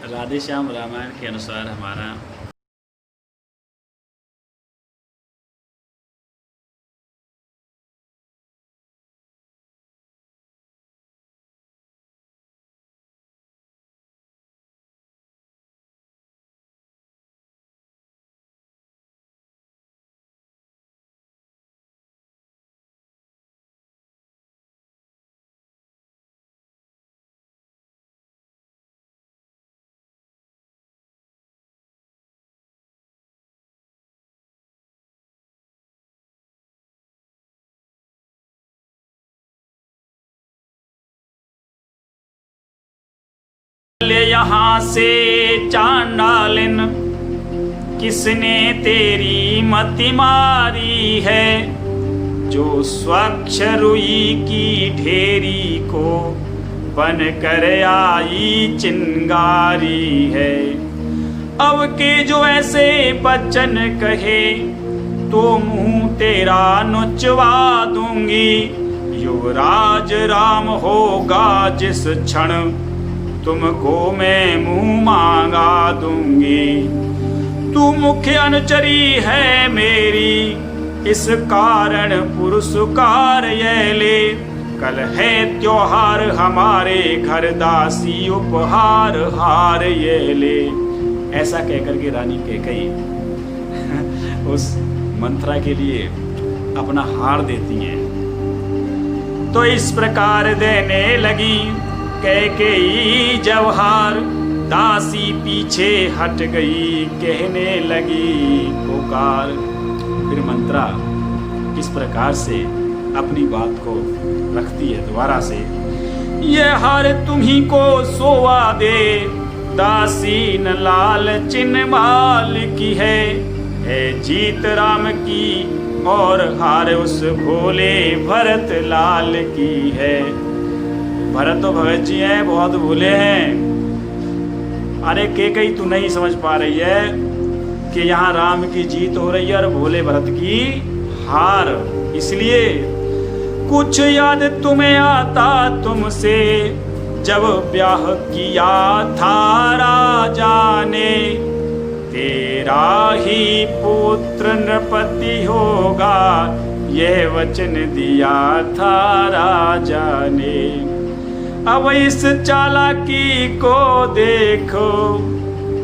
राधे श्याम रामायण के अनुसार हमारा ले यहाँ से चांडालिन, किसने तेरी मति मारी है। जो स्वच्छ रुई की ढेरी को बन कर आई चिंगारी है। अब के जो ऐसे बच्चन कहे तो मुंह तेरा नुचवा दूंगी। युवराज राम होगा जिस क्षण तुमको मैं मुंह मांगा दूंगी। तू मुख्य अनुचरी है मेरी, इस कारण पुरस्कार ये ले। कल है त्योहार हमारे घर, दासी उपहार हार ये ले। ऐसा कहकर के रानी कैकेयी उस मंथरा के लिए अपना हार देती हैं। तो इस प्रकार देने लगी कैकेयी जब हार, दासी पीछे हट गई कहने लगी पुकार। फिर मंत्रा किस प्रकार से अपनी बात को रखती है दोबारा से। ये हार तुम्ही को सोवा दे, दासी न लाल चिन्ह माल की है। जीत राम की और हार उस भोले भरत लाल की है। भरत तो भगत जी हैं, बहुत भोले हैं। अरे कैकेयी तू नहीं समझ पा रही है कि यहाँ राम की जीत हो रही है और भोले भरत की हार। इसलिए कुछ याद तुम्हें आता तुमसे, जब ब्याह किया था राजा ने। तेरा ही पुत्र नृपति होगा, यह वचन दिया था राजा ने। अब इस चालाकी को देखो,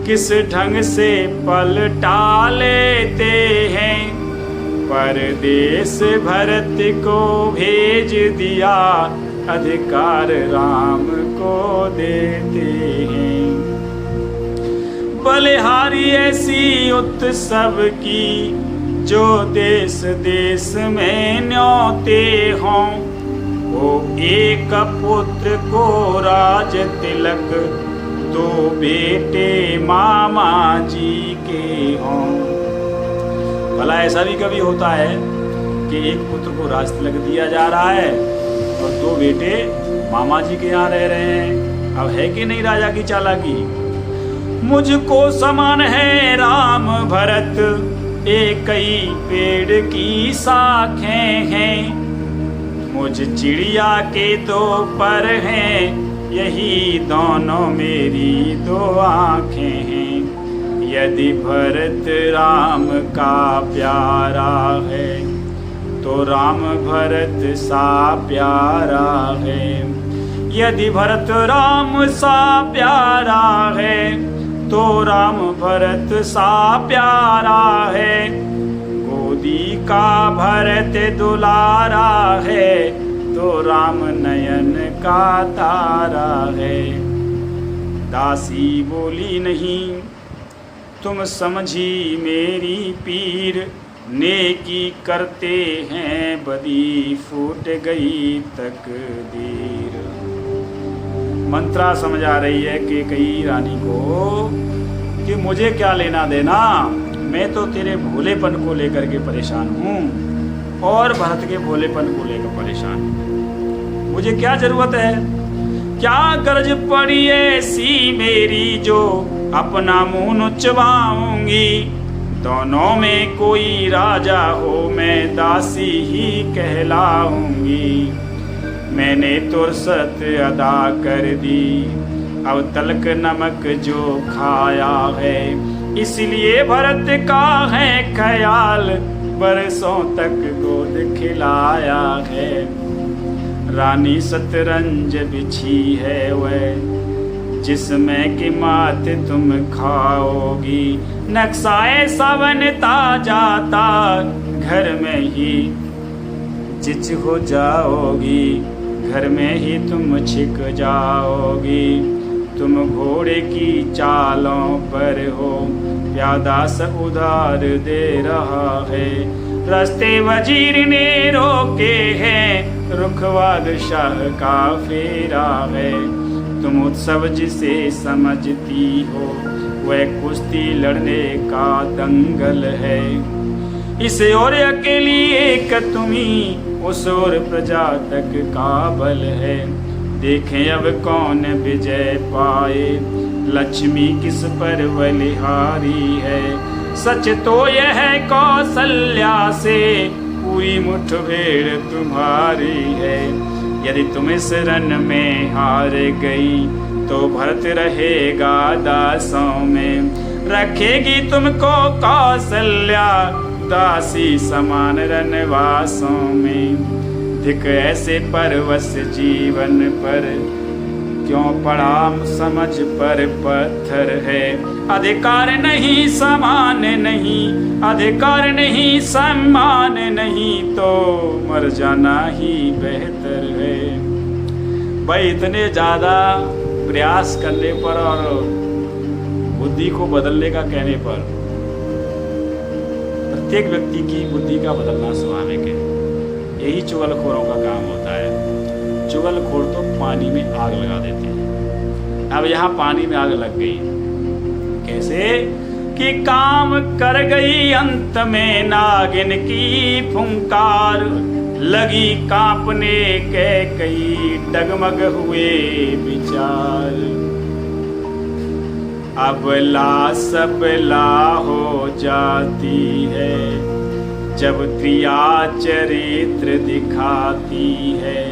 किस ढंग से पलटा लेते हैं। परदेश भरत को भेज दिया, अधिकार राम को देते हैं। बलिहारी ऐसी उत्सव की, जो देश देश में न्योते हों। वो एक पुत्र को राज तिलक, दो बेटे मामा जी के हों। भला ऐसा भी कभी होता है कि एक पुत्र को राज तिलक दिया जा रहा है और दो बेटे मामा जी के यहाँ रह रहे हैं। अब है कि नहीं राजा की चालाकी। मुझको समान है राम भरत, एक ही पेड़ की शाखें हैं। मुझ चिड़िया के दो पर हैं, यही दोनों मेरी दो आँखें हैं। यदि भरत राम का प्यारा है, तो राम भरत सा प्यारा है। यदि भरत राम सा प्यारा है, तो राम भरत सा प्यारा है। गोदी का भरत दुलारा है, तो राम नयन का तारा है। दासी बोली नहीं, तुम समझी मेरी पीर। नेकी करते हैं बदी, फूट गई तकदीर। मंत्रा समझा रही है कैकेयी रानी को कि मुझे क्या लेना देना, मैं तो तेरे भोलेपन को लेकर के परेशान हूँ और भरत के भोलेपन को लेकर परेशान हूँ। मुझे क्या जरूरत है, क्या गरज पड़ी ऐसी मेरी, जो अपना मुंह नुचवाऊंगी। दोनों में कोई राजा हो, मैं दासी ही कहलाऊंगी। मैंने तुरसत अदा कर दी, अब तलक नमक जो खाया है। इसलिए भरत का है ख्याल, बरसों तक गोद खिलाया है। रानी शतरंज बिछी है वह, जिसमें की मात तुम खाओगी। नक्शा ऐसा बनता जाता, घर में ही चिच हो जाओगी। घर में ही तुम छिक जाओगी। तुम घोड़े की चालों पर हो, प्यादा सा उधार दे रहा है। रास्ते वजीर ने रोके हैं, रुख बादशाह का फेरा है। तुम उत्सव जिसे समझती हो, वह कुश्ती लड़ने का दंगल है। इस ओर अकेली एक तुम्ही, उस ओर प्रजा तक का बल है। देखें अब कौन विजय पाए, लक्ष्मी किस पर बलिहारी है। सच तो यह है कौशल्या से, पूरी मुठभेड़ तुम्हारी है। यदि तुम इस रण में हार गई, तो भरत रहेगा दासों में। रखेगी तुमको कौशल्या, दासी समान रनवासों में। धिक ऐसे परवश जीवन पर, क्यों पड़ा समझ पर पत्थर है। अधिकार नहीं समान नहीं, अधिकार नहीं सम्मान नहीं, तो मर जाना ही बेहतर है। भाई इतने ज़्यादा प्रयास करने पर और बुद्धि को बदलने का कहने पर प्रत्येक व्यक्ति की बुद्धि का बदलना स्वाभाविक है। यही चुगलखोरों का काम होता है। चुगलखोर तो पानी में आग लगा देते हैं। अब यहाँ पानी में आग लग गई, कैसे कि काम कर गई अंत में नागिन की फुंकार। लगी कांपने कैकई, डगमग हुए विचार। अबला सबला हो जाती है, जब क्रिया चरित्र दिखाती है।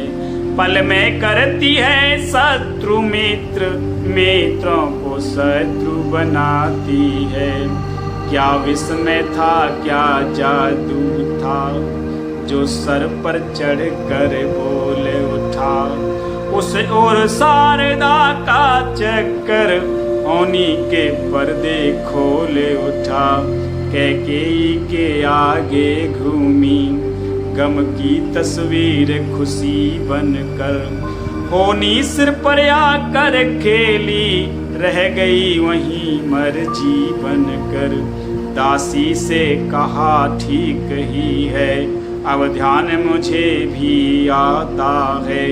पल में करती है शत्रु मित्र, मित्रों को शत्रु बनाती है। क्या विस्मय था, क्या जादू था, जो सर पर चढ़ कर बोल उठा। उस ओर शारदा का चक्कर, ओनी के पर्दे खोल उठा। कैकेयी के आगे घूमी, गम की तस्वीर खुशी बनकर। होनी सिर पर आकर खेली, रह गई वहीं मर्जी बनकर। दासी से कहा ठीक ही है, अब ध्यान मुझे भी आता है।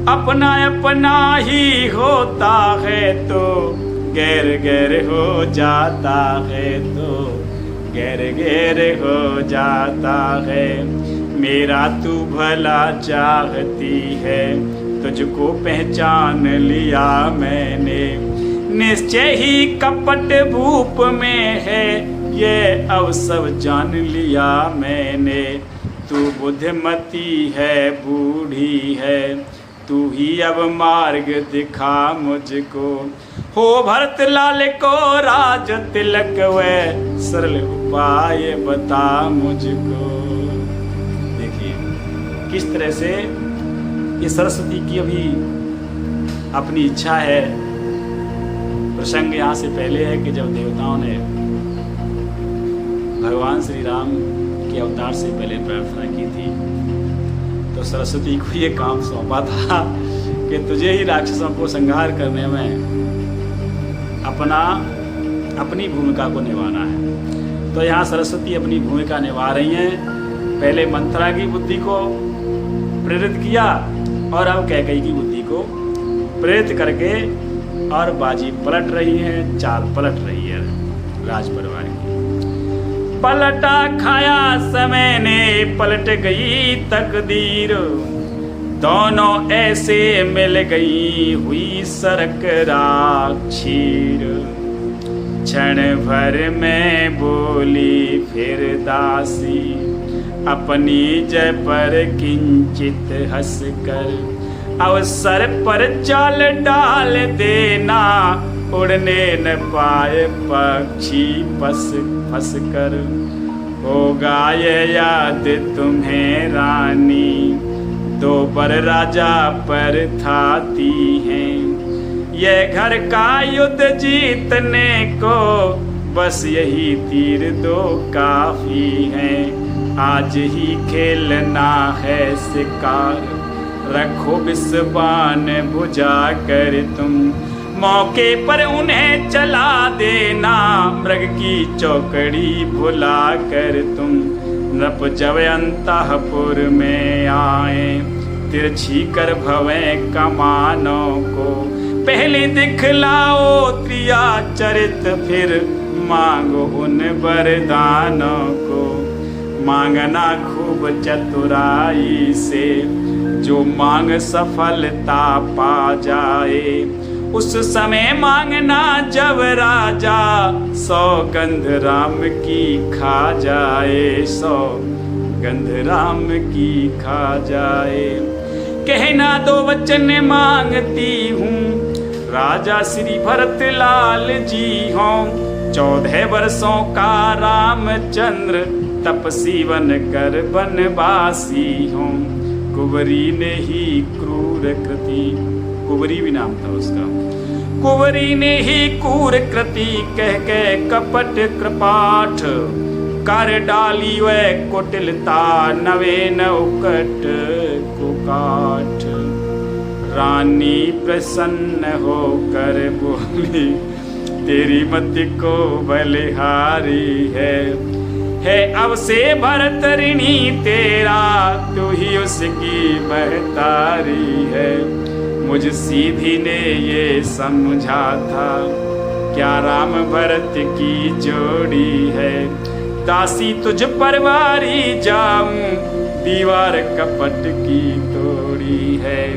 अपना अपना ही होता है तो गैर गैर हो जाता है, तो गैर गैर हो जाता है। मेरा तू भला चाहती है, तुझको पहचान लिया मैंने। निश्चय ही कपट भूप में है, ये अब सब जान लिया मैंने। तू बुद्धिमती है, बूढ़ी है, तू ही अब मार्ग दिखा मुझको। हो भरत लाल को राज तिलक, वह सरल उपाय बता मुझको। देखिए किस तरह से ये सरस्वती की अभी अपनी इच्छा है। प्रसंग यहाँ से पहले है कि जब देवताओं ने भगवान श्री राम के अवतार से पहले प्रार्थना की थी, तो सरस्वती को ये काम सौंपा था कि तुझे ही राक्षसों को संहार करने में अपनी भूमिका को निभाना है। तो यहाँ सरस्वती अपनी भूमिका निभा रही हैं। पहले मंथरा की बुद्धि को प्रेरित किया और अब कैकेयी की बुद्धि को प्रेरित करके और बाजी पलट रही है, चाल पलट रही है राज परिवार की। पलटा खाया समय ने, पलट गई तकदीर। दोनों ऐसे मिल गई, हुई सरक राक्षीर। क्षण भर में बोली फिर दासी, अपनी जय पर किंचित हंसकर। अवसर पर जाल डाल देना, उड़ने न पाए पक्षी फंस कर। होगा ये याद तुम्हें रानी, दो बर राजा पर थाती हैं। ये घर का युद्ध जीतने को बस यही तीर दो काफी हैं। आज ही खेलना है शिकार, रखो विस्बान बुझा कर तुम। मौके पर उन्हें चला देना, मृग की चौकड़ी भुला कर तुम। नृप जब अंतःपुर में आए, तिरछी कर भवें कमानों को। पहले दिखलाओ त्रिया चरित, फिर मांगो उन वरदानों को। मांगना खूब चतुराई से, जो मांग सफलता पा जाए। उस समय मांगना जब राजा, सौगंध राम की खा जाए, सौगंध राम की खा जाए। कहना दो वचन मांगती हूँ, राजा श्री भरत लाल जी हों। 14 वर्षों का रामचंद्र, तपसी बन कर बनवासी हों। कुंवरी ने ही क्रूर कृति, कुंवरी भी नाम था उसका, कुंवरी ने ही क्रूर कृति कह के कपट कृपाठ कर डाली। वह कुटिलता नवे नौकट कुकाठ। रानी प्रसन्न होकर बोली, तेरी मति को बलिहारी है अब से भरत ऋणी तेरा, तू ही उसकी महतारी है। मुझ सीधी ने ये समझा था, क्या राम भरत की जोड़ी है। दासी तुझ परवारी जाऊं, दीवार कपट की तोड़ी है।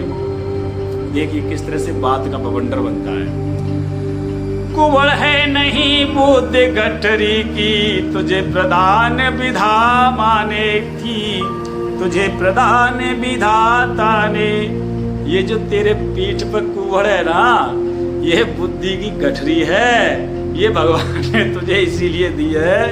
देखिए किस तरह से बात का बवंडर बनता है। कुंवर है नहीं बुद्धि गठरी की, तुझे प्रधान विधा माने थी, तुझे प्रधान विधाता ने। ये जो तेरे पीठ पर कुंवर है ना, ये बुद्धि की गठरी है। ये भगवान ने तुझे इसीलिए दी है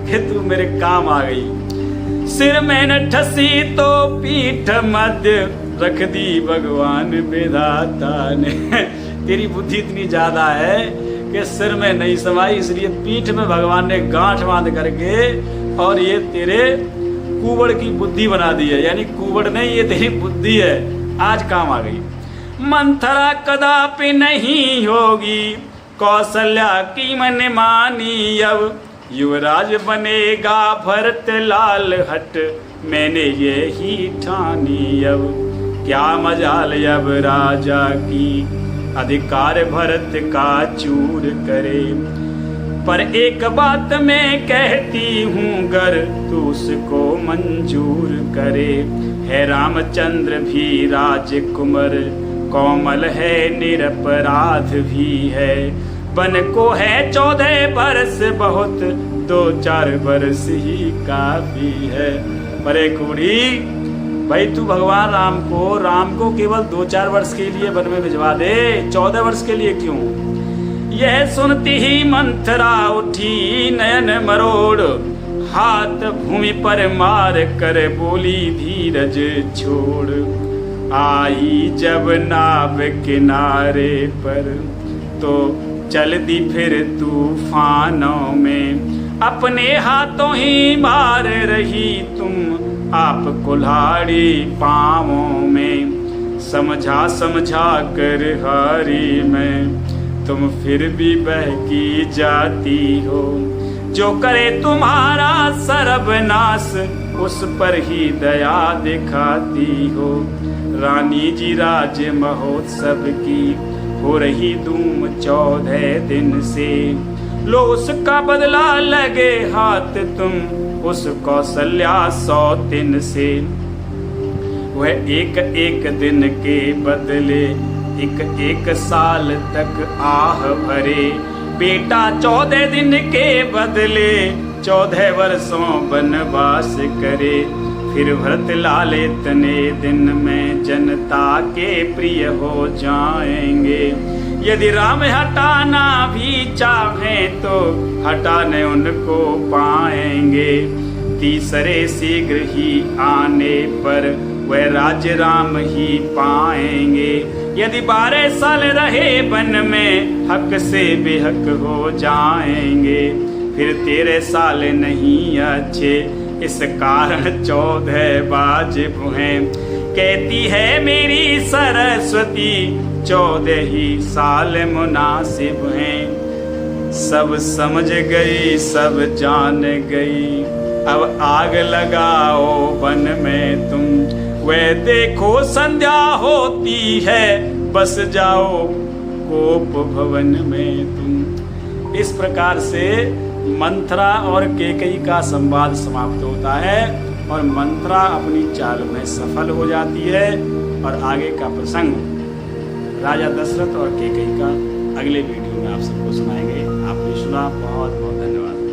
कि तू मेरे काम आ गई। सिर में न ठसी तो पीठ मध्य, रख दी भगवान विधाता ने। तेरी बुद्धि इतनी ज्यादा है कि सिर में नहीं समाई, इसलिए पीठ में भगवान ने गांठ बांध करके और ये तेरे कुंवर की बुद्धि बना दी है। यानी कुंवर नहीं, ये तेरी बुद्धि है, आज काम आ गई। मंथरा कदापि नहीं होगी, कौशल्या की मन मानी। अब युवराज बनेगा भरत लाल हट, मैंने ये ही ठानी। अब क्या मजाल अब राजा की, अधिकार भरत का चूर करे। पर एक बात मैं कहती हूँ, गर तू उसको मंजूर करे। है रामचंद्र भी राजकुमार, कोमल है निरपराध भी है। बन को है 14 वर्ष बहुत, 2-4 वर्ष ही काफी है। पर एक बूढ़ी, भाई तू भगवान राम को केवल 2-4 वर्ष के लिए वन में भिजवा दे, 14 वर्ष के लिए क्यों। यह सुनती ही मंथरा उठी नयन मरोड़, हाथ भूमि पर मार कर बोली धीरज छोड़। आई जब नाव किनारे पर, तो चल दी फिर तूफानों में। अपने हाथों ही मार रही तुम, आप कुल्हाड़ी पाँवों में। समझा समझा कर हारी मैं, तुम फिर भी बहकी जाती हो। जो करे तुम्हारा सर्वनाश, उस पर ही दया दिखाती हो। रानी जी राज महोत्सव की हो रही धूम 14 दिन से। लो उसका बदला लगे हाथ तुम, उस कौशल्या 103 से। वह एक एक दिन के बदले एक साल तक आह भरे। बेटा 14 दिन के बदले 14 वर्षों वनवास करे। फिर भरत लाल इतने दिन में जनता के प्रिय हो जाएंगे। यदि राम हटाना भी चाहें तो हटाने उनको पाएंगे। तीसरे शीघ्र ही आने पर वह राज्य राम ही पाएंगे। यदि 12 साल रहे वन में हक से बेहक हो जाएंगे। फिर 13 साल नहीं अच्छे इस कारण 14 वाजिब हैं। कहती है मेरी सरस्वती 14 ही साल मुनासिब हैं। सब समझ गई सब जान गई अब आग लगाओ वन में तुम। वह देखो संध्या होती है बस जाओ कोप भवन में तुम। इस प्रकार से मंथरा और केकई का संवाद समाप्त होता है और मंथरा अपनी चाल में सफल हो जाती है। और आगे का प्रसंग राजा दशरथ और केकई का अगले वीडियो में आप सबको सुनाएंगे। आपने सुना, बहुत बहुत धन्यवाद।